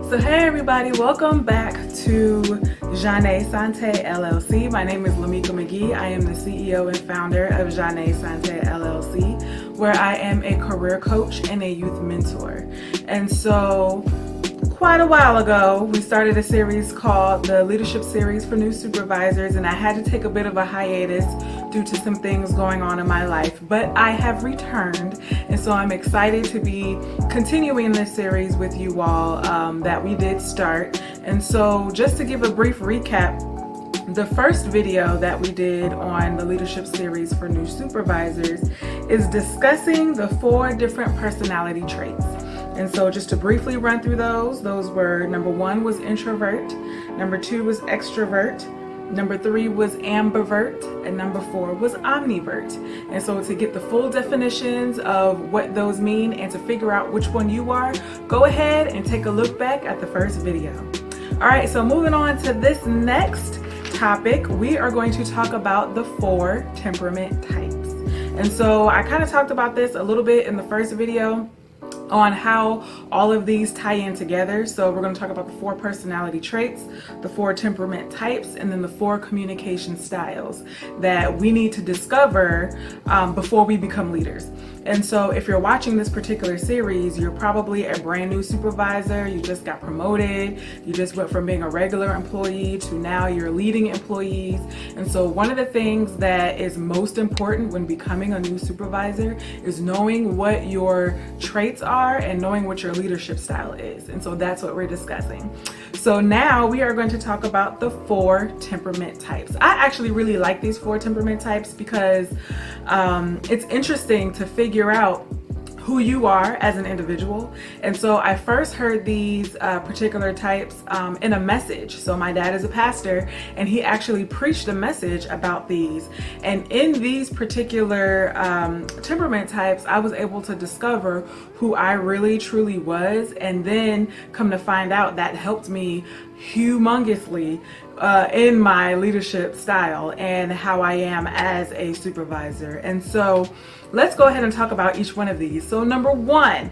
So hey everybody, welcome back to Janae Sante LLC. My name is Lamika McGee. I am the CEO and founder of Janae Sante LLC, where I am a career coach and a youth mentor. And so quite a while ago, we started a series called the Leadership Series for New Supervisors, and I had to take a bit of a hiatus due to some things going on in my life, but I have returned, and so I'm excited to be continuing this series with you all that we did start. And so just to give a brief recap, the first video that we did on the leadership series for new supervisors is discussing the 4 different personality traits. And so just to briefly run through those were, number 1 was introvert, number 2 was extrovert, number 3 was ambivert, and number 4 was omnivert. And so to get the full definitions of what those mean and to figure out which one you are, go ahead and take a look back at the first video. All right, so moving on to this next topic, we are going to talk about the 4 temperament types. And so I kind of talked about this a little bit in the first video on how all of these tie in together. So we're going to talk about the 4 personality traits, the 4 temperament types, and then the 4 communication styles that we need to discover before we become leaders. And so if you're watching this particular series, you're probably a brand new supervisor, you just got promoted, you just went from being a regular employee to now you're leading employees. And so one of the things that is most important when becoming a new supervisor is knowing what your traits are and knowing what your leadership style is. And so that's what we're discussing. So now we are going to talk about the 4 temperament types. I actually really like these 4 temperament types because it's interesting to figure out who you are as an individual. And so I first heard these particular types in a message. So my dad is a pastor and he actually preached a message about these. And in these particular temperament types, I was able to discover who I really truly was, and then come to find out that helped me humongously in my leadership style and how I am as a supervisor. And so let's go ahead and talk about each one of these. So number 1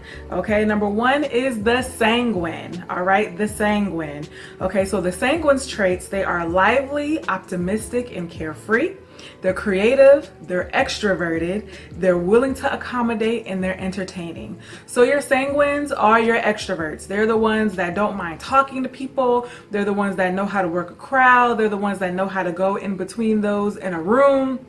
is the sanguine. All right, the sanguine. Okay, so the sanguine's traits, they are lively, optimistic, and carefree. They're creative, they're extroverted, they're willing to accommodate, and they're entertaining. So your sanguines are your extroverts. They're the ones that don't mind talking to people. They're the ones that know how to work a crowd. They're the ones that know how to go in between those in a room.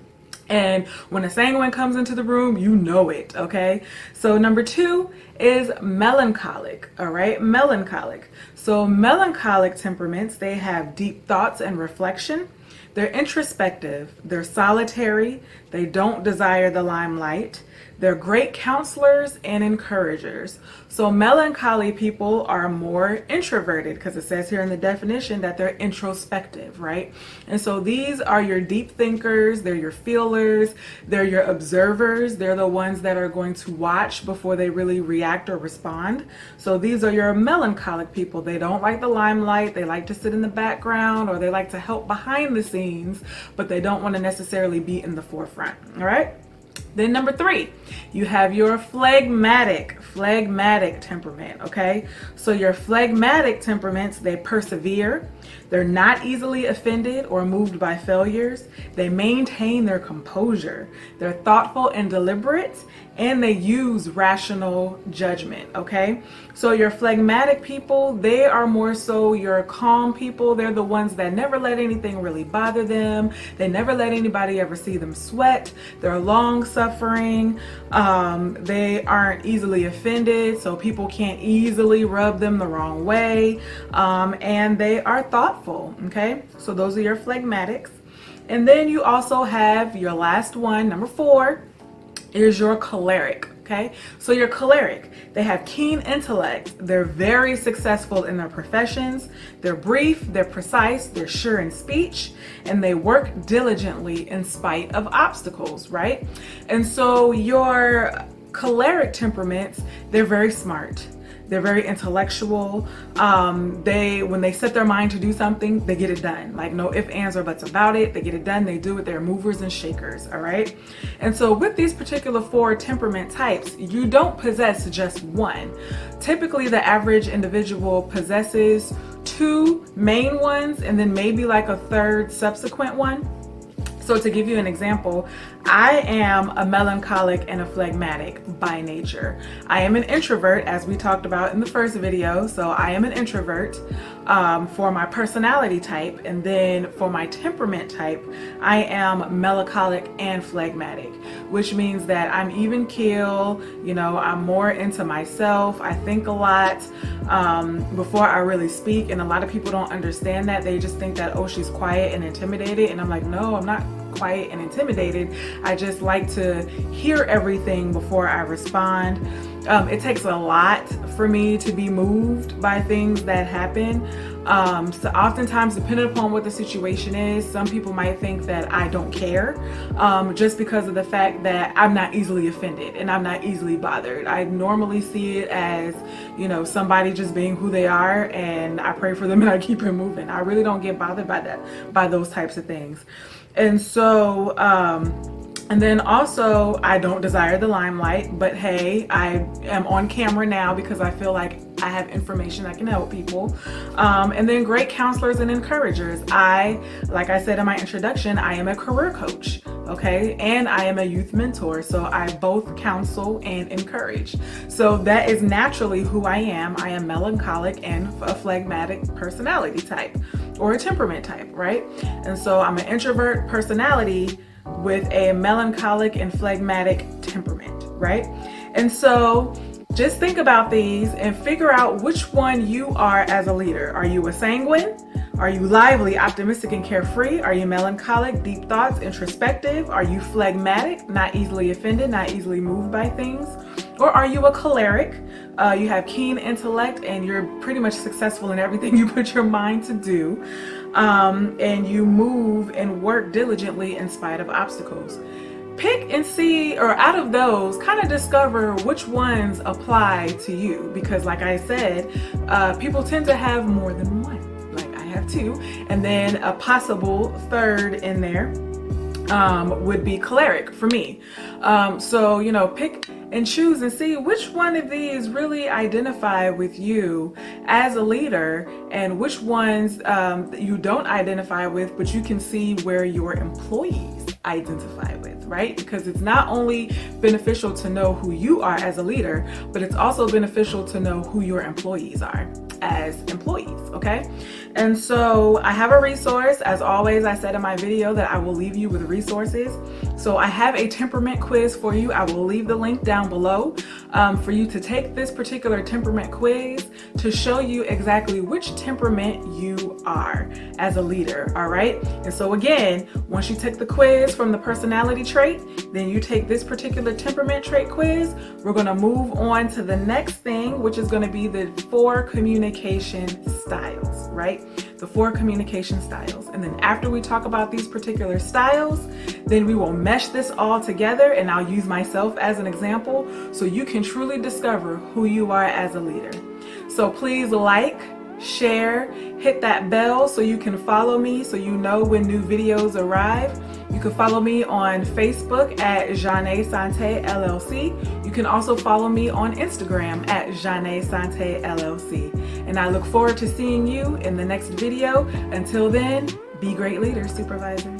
And when a sanguine comes into the room, you know it, okay? So number 2 is melancholic, all right? Melancholic. So melancholic temperaments, they have deep thoughts and reflection. They're introspective, they're solitary, they don't desire the limelight. They're great counselors and encouragers. So melancholy people are more introverted because it says here in the definition that they're introspective, right? And so these are your deep thinkers, they're your feelers, they're your observers. They're the ones that are going to watch before they really react or respond. So these are your melancholic people. They don't like the limelight, they like to sit in the background, or they like to help behind the scenes, but they don't want to necessarily be in the forefront, all right? Then number 3, you have your phlegmatic temperament, okay? So your phlegmatic temperaments, they persevere. They're not easily offended or moved by failures. They maintain their composure. They're thoughtful and deliberate, and they use rational judgment, okay? So your phlegmatic people, they are more so your calm people. They're the ones that never let anything really bother them. They never let anybody ever see them sweat. They're long-suffering. They aren't easily offended, so people can't easily rub them the wrong way. And they are thoughtful, okay? So those are your phlegmatics. And then you also have your last one, number 4, is your choleric. Okay, so your choleric, they have keen intellect, they're very successful in their professions, they're brief, they're precise, they're sure in speech, and they work diligently in spite of obstacles, right? And so your choleric temperaments, they're very smart. They're very intellectual. When they set their mind to do something, they get it done. Like no ifs, ands, or buts about it. They get it done. They do it. They're movers and shakers. All right. And so with these particular 4 temperament types, you don't possess just one. Typically, the average individual possesses 2 main ones and then maybe like a 3rd subsequent one. So to give you an example, I am a melancholic and a phlegmatic by nature. I am an introvert, as we talked about in the first video. So I am an introvert for my personality type. And then for my temperament type, I am melancholic and phlegmatic, which means that I'm even keel, I'm more into myself. I think a lot before I really speak. And a lot of people don't understand that. They just think that, oh, she's quiet and intimidated. And I'm like, no, I'm not quiet and intimidated. I just like to hear everything before I respond. It takes a lot for me to be moved by things that happen. So oftentimes, depending upon what the situation is, some people might think that I don't care, just because of the fact that I'm not easily offended and I'm not easily bothered. I normally see it as, somebody just being who they are, and I pray for them and I keep it moving. I really don't get bothered by those types of things. And so, and then also, I don't desire the limelight, but hey, I am on camera now because I feel like I have information that can help people. And then great counselors and encouragers. Like I said in my introduction, I am a career coach, okay? And I am a youth mentor. So I both counsel and encourage. So that is naturally who I am. I am melancholic and a phlegmatic personality type or a temperament type, right? And so I'm an introvert personality with a melancholic and phlegmatic temperament, right? And so just think about these and figure out which one you are as a leader. Are you a sanguine? Are you lively, optimistic, and carefree? Are you melancholic, deep thoughts, introspective? Are you phlegmatic, not easily offended, not easily moved by things? Or are you a choleric? You have keen intellect and you're pretty much successful in everything you put your mind to do. And you move and work diligently in spite of obstacles. Pick and see, or out of those, kind of discover which ones apply to you. Because like I said, people tend to have more than one. Like I have 2. And then a possible 3rd in there would be choleric for me. So, pick and choose and see which one of these really identify with you as a leader and which ones you don't identify with, but you can see where your employees identify with, right? Because it's not only beneficial to know who you are as a leader, but it's also beneficial to know who your employees are as employees, okay? And so I have a resource. As always, I said in my video that I will leave you with resources. So I have a temperament quiz for you. I will leave the link down below for you to take this particular temperament quiz to show you exactly which temperament you are as a leader, all right? And so again, once you take the quiz from the personality trait, then you take this particular temperament trait quiz, we're gonna move on to the next thing, which is gonna be the 4 communication styles, right? The 4 communication styles. And then after we talk about these particular styles, then we will mesh this all together, and I'll use myself as an example so you can truly discover who you are as a leader. So please like, share, hit that bell so you can follow me so you know when new videos arrive. You can follow me on Facebook at Janae Sante LLC. You can also follow me on Instagram at Janae Sante LLC. And I look forward to seeing you in the next video. Until then, be great leaders, supervisors.